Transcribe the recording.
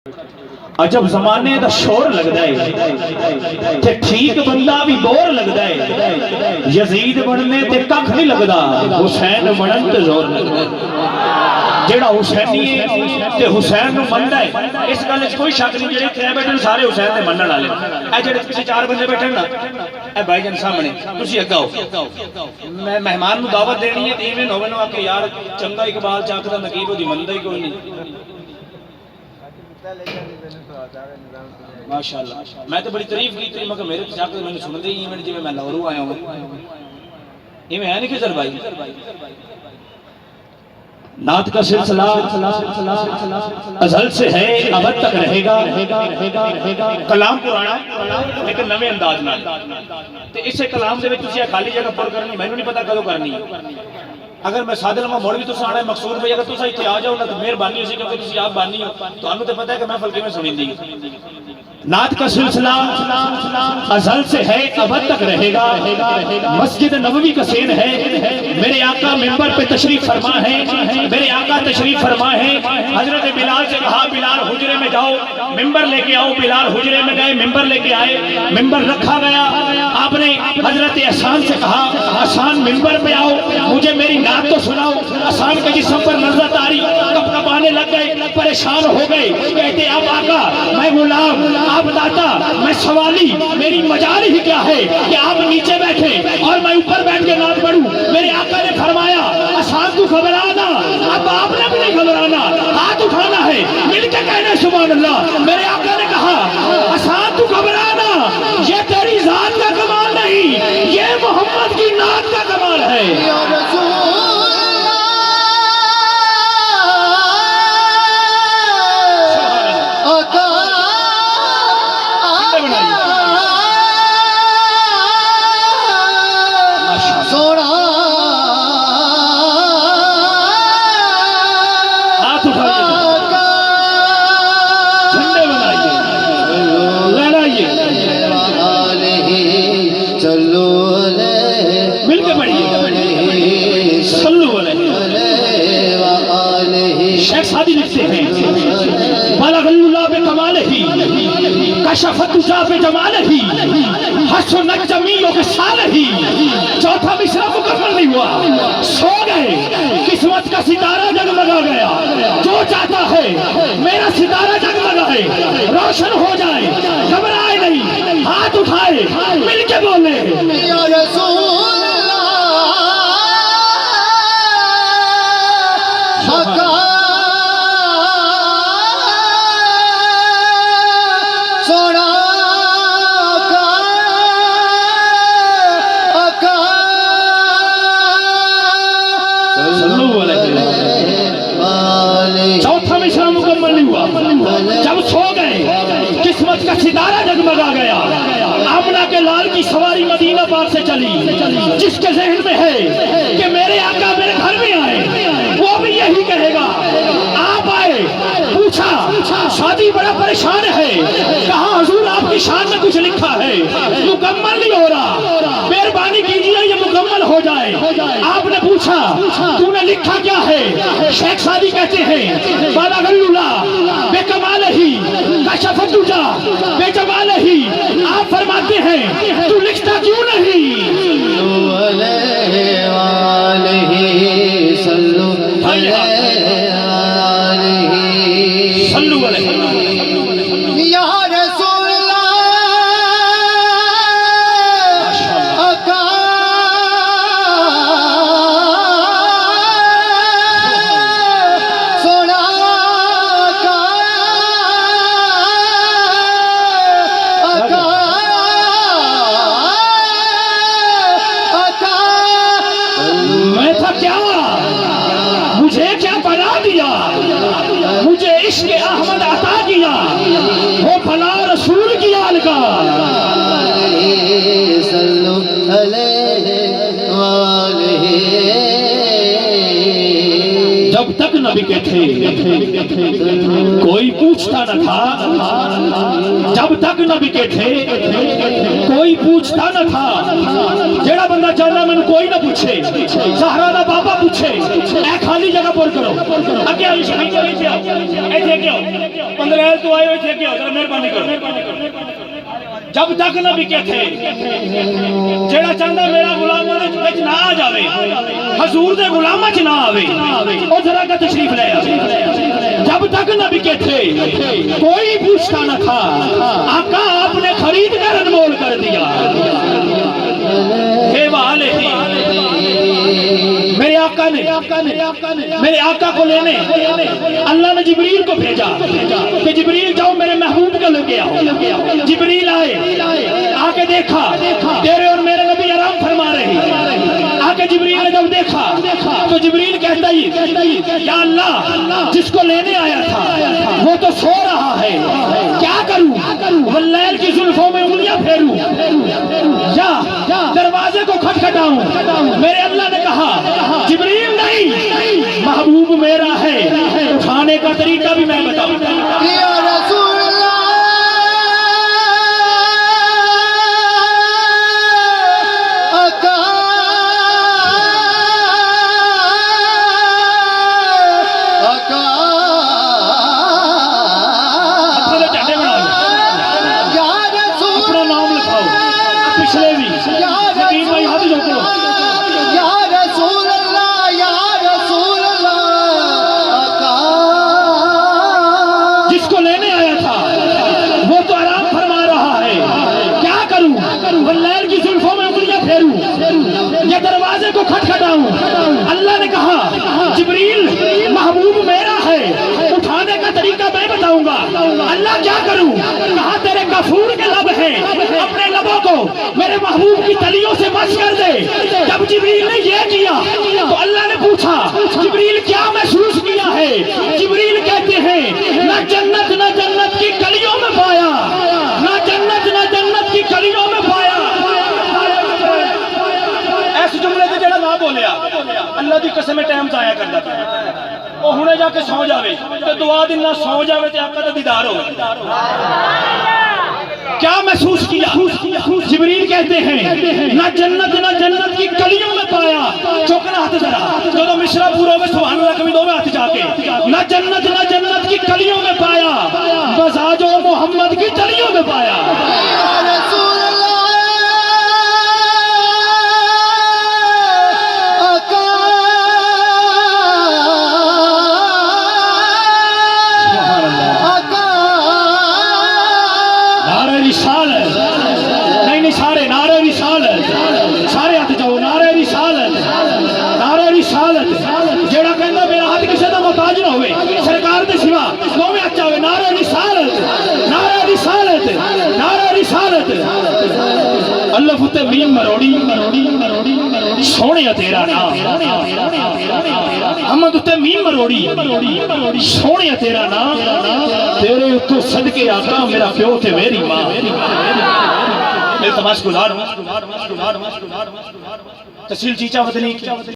अजब जमाने का शोर लगता है ते ठीक बंदा भी बोर लगता है। यजीद बनने ते कख नहीं लगता, हुसैन बनन ते जोर लगता है। जेड़ा हुसैनी है ते हुसैन नु मनदा है, इस गल च कोई शक नहीं। जेड़े इत्थे बैठे सारे हुसैन दे मनण वाले। ए जेड़े तुसी चार बंदे बैठे ना, ए भाईजान सामने तुसी अग्गा हो, मैं मेहमान नु दावत देनी है ते इवें होवे ना कि यार चंगा इकबाल चाक दा नकीब ओदी मनदा ही कोई नहीं। माशाअल्लाह, मैं तो बड़ी तारीफ की थी, मगर मेरे चाक मैंने सुन दी इवें जिवें मैं लाहौरों आया हूं। इवें है नहीं खिजर भाई। नात का सिलसिला अज़ल से है, अब तक रहेगा। कलाम पुराना लेकिन नवे अंदाज नाल, ते इसे कलाम दे विच तुसीं खाली जगह पुर करनी, मैनूं नहीं पता कदों करनी। अगर मैं सादे लमा मोड़ भी तुसीं आना मकसूद भाई, अगर तुसीं इत्थे आ जाओ ना तो मेहरबानी होसी, क्योंकि तुसीं आप बानी हो, तुहानूं तो पता है कि महफिल किवें सुनींदी। नात का सिलसिला अज़ल से है, अब तक रहेगा। मस्जिद नबवी का सीन है। मेरे आका मिंबर पे तशरीफ फरमा है, मेरे आका तशरीफ फरमा है। हजरत बिलाल से कहा बिलाल हुजरे में जाओ, मिंबर लेके आओ। बिलाल हुजरे में गए, मिंबर लेके आए, मिंबर रखा गया। आपने हजरत अहसान से कहा अहसान मिंबर पे आओ, मुझे मेरी नात तो सुनाओ। अहसान के जिस्म पर नजर तारी कपकपाने लग गए, परेशान हो गए। कहते आप आका, मैं गुलाम, आप दाता, मैं सवाली, मेरी मजाल ही क्या है कि आप नीचे बैठे और मैं ऊपर बैठ के नात पढ़ूं। मेरे आका ने फरमाया अहसान तू घबराना, अब आपने भी नहीं घबराना, हाथ उठाना है, मिलके कहना सुभान अल्लाह। मेरे आका ने कहा अहसान तू घबराना, ये तेरी जात का कमाल नहीं, ये मोहम्मद की नात का कमाल है। चौथा मिसरा मुकम्मल नहीं हुआ, सो गए। किस्मत का सितारा जगमगा गया। जो चाहता है मेरा सितारा जगमगाए, रोशन हो जाए, घबराए नहीं, हाथ उठाए, मिलके बोले या रसूल का सितारा जगमगा गया। आमना के लाल की सवारी मदीना पार से चली। जिसके जहन में है कि मेरे आका मेरे घर में आए, वो भी यही कहेगा। आप आए, पूछा शादी बड़ा परेशान है, कहा हुजूर आपकी शान में कुछ लिखा है, मुकम्मल नहीं हो रहा, मेहरबानी कीजिए ये मुकम्मल हो जाए। आपने पूछा तूने लिखा क्या है? शेख सादी कहते हैं बालागल्लुला बेकमाल ही कशफतुजा बेजमाल ही। आप फरमाते हैं तू लिखता क्यों नहीं? तक नबी के थे कोई पूछता न था, जब तक नबी के थे कोई पूछता न था। जेड़ा बंदा चाहता मैंने कोई ना पूछे, सहरा दा बाबा पूछे, ए खाली जगह पर करो अगे आओ, ऐसे क्यों 15 तो आए ऐसे क्यों, जरा मेहरबानी करो। जब तक नबी के थे जेड़ा चाहता मेरा गुलाम विच ना आ जावे, हजूर दे गुलामा च ना आवे, ओ जरा का तशरीफ ले आ। जब तक नबी के थे कोई पूछता न था, आका आपने खरीद कर अनमोल कर दिया। हे वाले मेरे आका ने मेरे आका को लेने अल्लाह ने जिब्रील को भेजा कि जिब्रील जाओ मेरे महबूब को लेके आओ। जिब्रील आए, आके देखा तेरे और मेरे नबी आराम फरमा रहे। आके जिब्रील ने जब देखा तो जिब्रील कहता ही या अल्लाह जिसको लेने आया था वो तो सो रहा है, क्या करूं? वल्लैल की जुल्फों में उंगलियां फेरूं या दरवाजे को खटखटाऊं? मेरे अल्लाह ने कहा जिब्रील नहीं, महबूब मेरा है, उठाने का तरीका भी मैं बताऊं। दरवाजे को खटखटाऊं? अल्लाह ने कहा जिब्रील महबूब मेरा है, उठाने का तरीका मैं बताऊंगा। अल्लाह क्या करूं? कहा तेरे गफूर के लब हैं, अपने लबों को मेरे महबूब की तलियों से मस कर दे। जब जिब्रील ने ये किया तो अल्लाह ने पूछा जिब्रील क्या महसूस किया है? जिब्रील कहते हैं ना जन्नत ना जन्नत की गलियों में पाया, ना जन्नत ना जन्नत की गलियों में पाया। जुमले से जेड़ा ना बोलिया अल्लाह की कसम टाइम जाया करता था, वो हुणे जाके सौ जावे तो दुआ दिन ना सौ जावे तो आका दा दीदार हो। क्या महसूस किया? जिब्रील कहते हैं ना जन्नत ना जन्नत की गलियों में पाया। चौकना हाथ जरा जो मिश्रा पूरा में सुभान अल्लाह कभी दो में हाथ जाके ना जन्नत की गलियों में पाया, मज़ाजो मोहम्मद की गलियों में पाया। जेड़ा कहना मेरा हाथ किसी का मोहताज ना होवे, सरकार के सिवा दो में अच्छा होवे। नारे रिसालत, नारे रिसालत, नारे रिसालत। अल्लाह फुते मीम मरोड़ी सोने तेरा नाम, अहमद उते मीम मरोड़ी सोने तेरा नाम। तेरे उत्तों सदके आका मेरा प्यो ते मेरी मां। तहसील चीचा वतनी